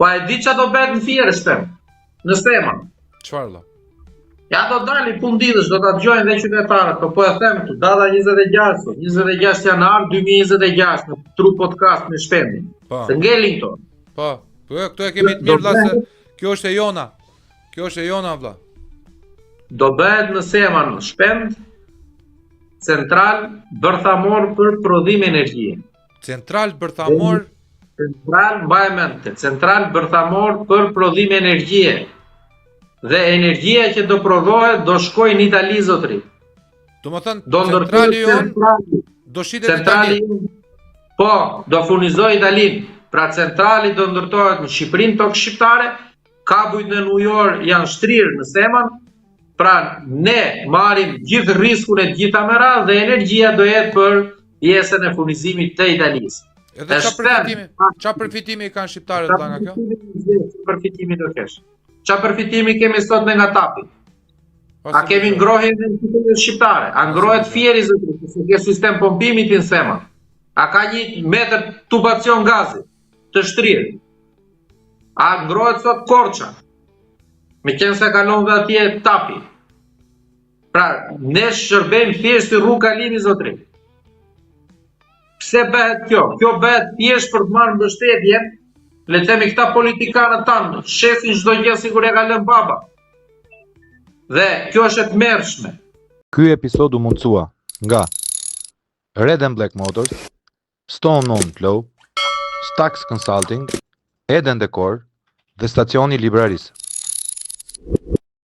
Po e di që do bëhet në Fier shtem, në Sema. Çfarë valla? Ja do dali punditësh, do ta dëgjojnë dhe qytetarët, po e them këtu, data 26, 26 janar 2026 në Tru Podcast me Shpendin. Po. Se ngelin këto. Po, këtu e kemi të mirë vlla se kjo është e jona. Kjo është e jona vlla. Do bëhet në Sema në Shpend central bërthamor për prodhim energjie. Central bërthamor, Central mbajmente, central bërthamor për prodhim energjie. Dhe energjia që do prodhohet do shkojë në Itali zotri. domethënë Do centrali ndërtohet jon do shitet në centrali Itali. po, do furnizoj Italin. Pra centrali do ndërtohet në Shqipërinë tokë shqiptare, kabujt në New York janë shtrirë në Seman. Pra ne marrim gjithë riskun e gjitha me radhë dhe energjia do jetë për pjesën e furnizimit të Italisë. Edhe çfarë përfitimi kanë shqiptarët valla nga kjo? Përfitimi do kesh. Çfarë përfitimi kemi sot ne nga tapi? A kemi ngrohje në qytetet shqiptare? A ngrohet Fieri zotri, se ke sistem pompimi në Sema? A ka 1 metër tubacion gazi të shtrirë? A ngrohet sot Korça? Me qenë se kalon dhe atje tapi. Pra, ne shërbejmë thjesht si rrugë kalimi zotri. Pse bëhet kjo? Kjo bëhet thjesht për të marrë mbështetje, le të themi këta politikanët tanë, shesin çdo gjë sikur e ka lënë baba. Dhe kjo është e tmerrshme. Ky episod u mundësua nga Red and Black Motors, Stone Mountain Flow, Stax Consulting, Eden Decor dhe Stacioni Libraris.